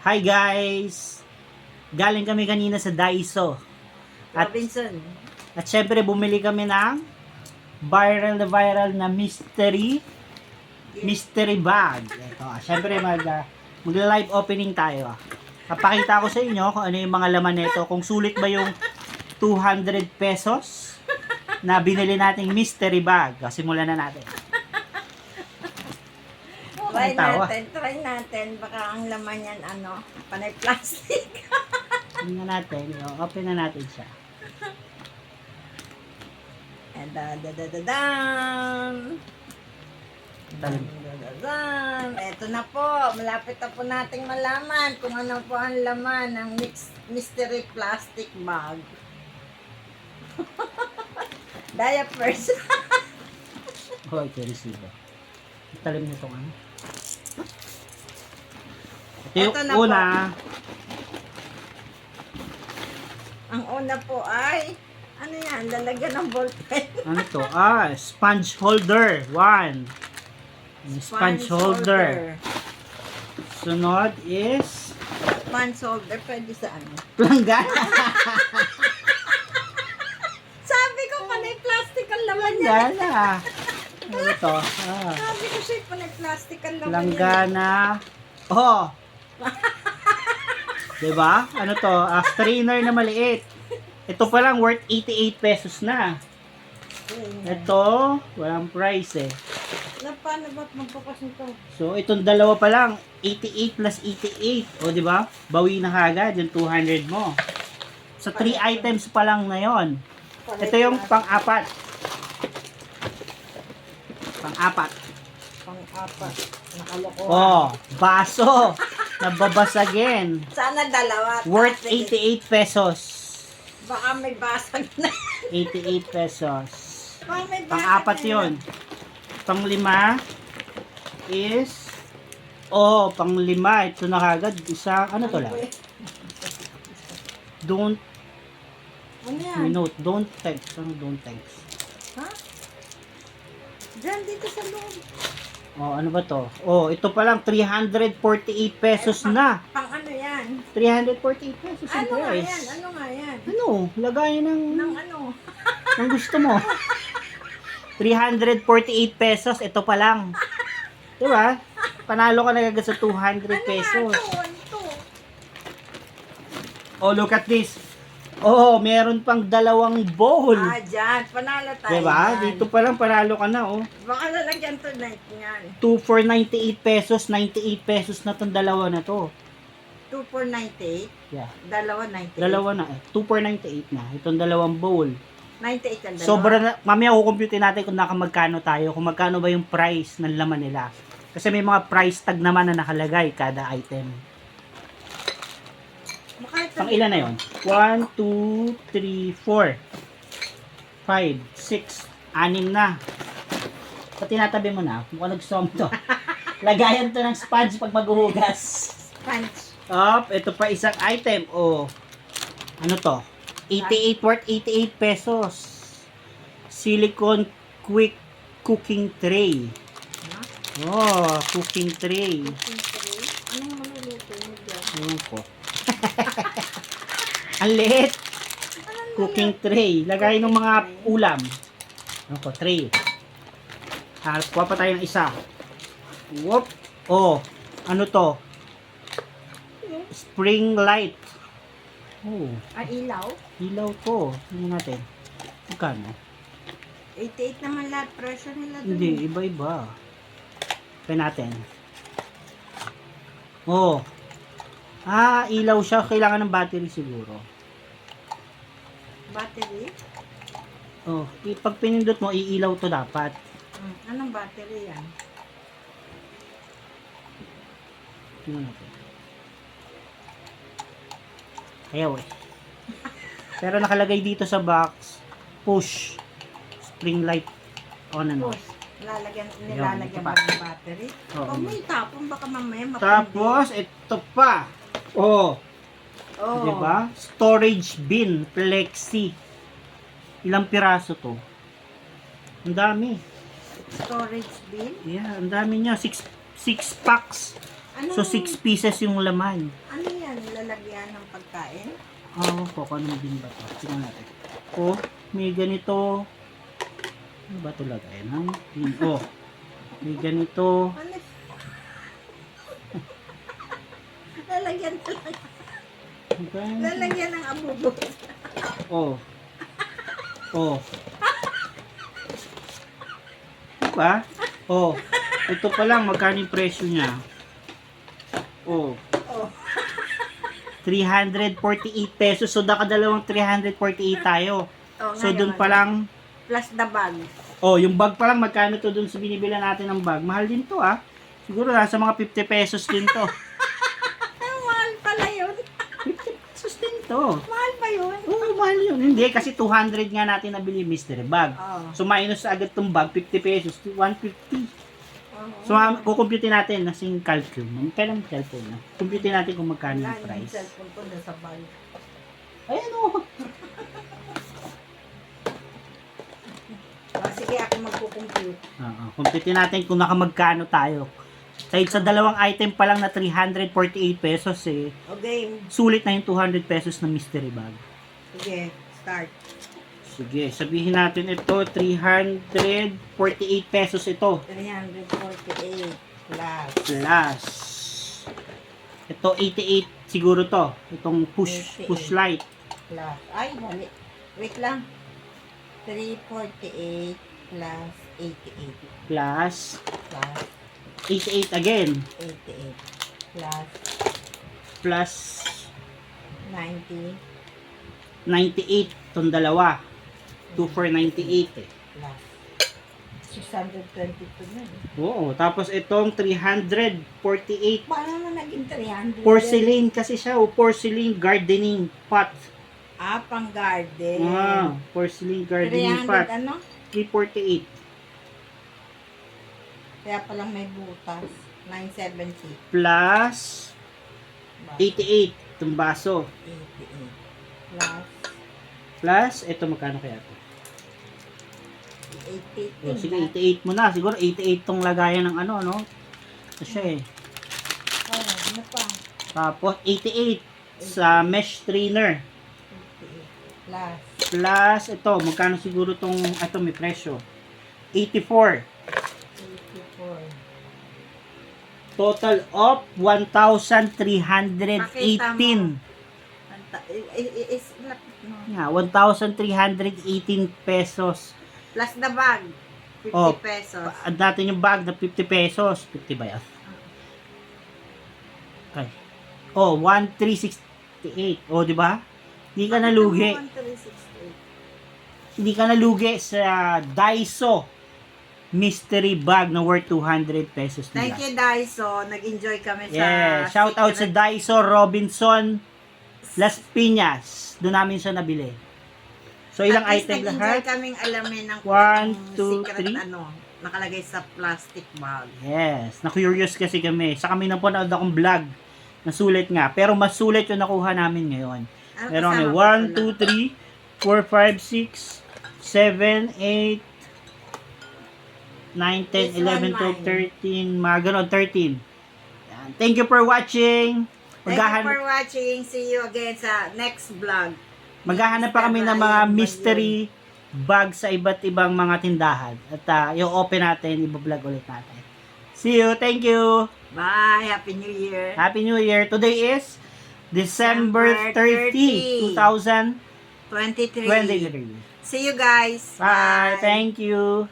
Hi guys! Galing kami kanina sa Daiso. Robinson. At syempre bumili kami ng viral na mystery bag. Ito, syempre mag-live opening tayo. Papakita ko sa inyo kung ano yung mga laman nito. Kung sulit ba yung 200 pesos na binili nating mystery bag. Simulan na natin. Try natin. Baka ang laman yan, panay plastic. Tingnan natin. Open na natin siya. And Eto na po. Malapit na po nating malaman kung ano po ang laman ng mystery plastic bag. Diapers. Oh, ito yung receiver. Talim nito ano. Ito yung Ito na una. Ang una po ay, ano yan, lalagyan ng ballpen. Ano to? Sponge holder. One. Sponge holder. Sunod is Sponge holder, pwede sa ano? planggana. Sabi ko, panay plastic ang laman niya. Planggana. Ano to? Sabi ko siya, panay plastic ang laman niya. Planggana. Oh. Diba? Ano to? Strainer na maliit. Ito pa lang worth 88 pesos na. Ito, walang price eh. Paano ba't magbukas nito? So, itong dalawa pa lang, 88 plus 88. O, di ba? Bawi na kagad yung 200 mo. So, 3 items pa lang na yon. Ito yung pang-apat. Pang-apat. Pang-apat. Nakalokohan. Oh, baso. Nababasagin. Sana dalawa. Worth Kasi 88 pesos. baka may basag na. 88 pesos. Baka may basag Pang-apat na yun. Pang-lima is pang-lima. Ito na kagad. Isa, ano to lang? Don't Ano yan? May note, don't text. Ano don't text? Ha? Diyan, dito sa loob. Ano ba to? Ito pa lang 348 pesos na. Pang ano yan? 348 pesos yung Ano nga price. yan? Ano nga yan? Ano? Lagayan ng Nang ano? ng gusto mo. 348 pesos, ito pa lang. Diba? Panalo ka na agad sa 200 pesos. Ano ito? Look at this. Meron pang dalawang bowl. Dyan. Panalo tayo. Diba? Yan. Dito pa lang panalo ka na, Baka lalagyan tonight yan. 2 for 98 pesos, 98 pesos na tong dalawa na to. 2 for 98. Yeah. Dalawa 98. Dalawa na 2 for 98 na. Itong dalawang bowl. 98 ang dalawa. Sobra na, mamaya kukumpute natin kung nakamagkano tayo, kung magkano ba yung price ng laman nila. Kasi may mga price tag naman na nakalagay kada item. Pang ilan na yon? 1, 2, 3, 4, 5, 6, 6 na. Pati tinatabi mo na, mukhang nagsom to. Lagayan to ng sponge pag maghuhugas. Punch. Ito pa isang item. Ano to? 88 worth 88 pesos. Silicone quick cooking tray. Cooking tray. Anong maluluto mo dyan? Ewan ko. Ang liit. Cooking tray. Lagay ng mga ulam. Ano ko? Tray. Kuha pa tayo ng isa. Whoop. Ano to? Spring light. Ilaw? Ilaw to. Tingnan natin. Magkano? 88 naman lahat. Presyo nila dun. Hindi, iba-iba. Try natin. Ilaw siya. Kailangan ng battery siguro. Battery? Pag pinindot mo, iilaw to dapat. Anong battery yan? Tingnan natin. Ayaw eh. Pero nakalagay dito sa box, push, spring light on and off. Nilalagyan ba ng battery? Oo. May tapon, baka mamaya mapindi. Tapos, ito pa. Diba? Storage bin, flexi. Ilang piraso to? Ang dami. Storage bin? Yeah, ang dami niya. 6 packs. Ano, So, 6 pieces yung laman. ano yan? Lalagyan ng pagkain? Po, kung ano din ba ito? Tingnan natin. Oh, may ganito. Ano ba ito lagay? Oh, may ganito. Ano? Lalagyan talaga. Lalagyan ng abubo. Oh. Oh. Diba? Oh. Ito pa lang, magkano yung presyo niya? Oh. Oh. 348 pesos. So, nakadalawang 348 tayo. Oh, So, ngayon, dun pa lang, plus the bag. oh, yung bag pa lang, magkano to dun sa binibila natin ng bag? Mahal din to, ah. Siguro nasa mga 50 pesos din to. Ang mahal pala yun. 50 pesos din to. Mahal pa yun. Oo, mahal yun. Hindi, kasi 200 nga natin nabili mystery bag. Oh. So, minus agad tong bag, 50 pesos, 150. So, kukumputin natin, nasing calculate. Kailan cellphone na? Kumputin natin kung magkano Wala yung yung price. cellphone ko na sa bag. Ayan o. Sige, ako magkukompute. Kumputin natin kung nakamagkano tayo. Kahit sa dalawang item pa lang na 348 pesos eh, Okay. sulit na yung 200 pesos na mystery bag. Sige, start. Sige, sabihin natin ito, 348 pesos ito. 348 plus. Plus, ito 88 siguro to. Itong push 88. light. Plus. Ay, mali. Wait lang. 348 plus 88. Plus, Plus 88 again. 88. Plus Plus, 90. 98. Itong dalawa. 2498 eh. Plus 622 na. Oo, tapos itong 348 Paano na naging 300? porcelain kasi siya, porcelain gardening pot. Pang garden. Porcelain gardening 300 pot. ano? 348 Kaya palang may butas. 970. plus 88 itong baso. 88. Plus Plus, ito magkano kaya ito? 88. O, sige, 88 mo na. Siguro 88 tong lagayan ng ano, no? Ito siya eh. Oh, ano pa? Tapos, 88 sa mesh trainer. 88. Plus Plus, ito, magkano siguro tong, ito may presyo. 84. 84. Total of 1,318. Pakita mo. Is lapit mo. Nga, 1,318 pesos. Plus the bag. 50 Oh, pesos. Add natin yung bag na 50 pesos. 50 ba yan? Okay. Oh, 1,368. Oh, di ba? Hindi ka nalugi. 1368. Hindi ka nalugi sa Daiso mystery bag na worth 200 pesos nila. Thank you, Daiso. Nag-enjoy kami sa Yeah, shout out sa Daiso Robinson Las Piñas. Doon namin siya nabili. So, ilang At least item nag-enjoy lahat? kaming alamin ng 1, 2, secret 3. nakalagay sa plastic bag. Yes, na-curious kasi kami. Sa kami napanood akong vlog na sulit nga. Pero mas sulit yung nakuha namin ngayon. Ano Meron kami kasama 1, 2, 3, 4, 5, 6, 7, 8, 9, 10, This 11, one 12, 13, mga ganon, 13. Yan. Thank you for watching. Thank you for watching. See you again sa next vlog. Maghahanap pa kami ng mga mystery bag sa iba't ibang mga tindahan. At yung open natin, i-vlog ulit natin. See you. Thank you. Bye. Happy New Year. Happy New Year. Today is December 30, 23. 2023. See you guys. Bye. Thank you.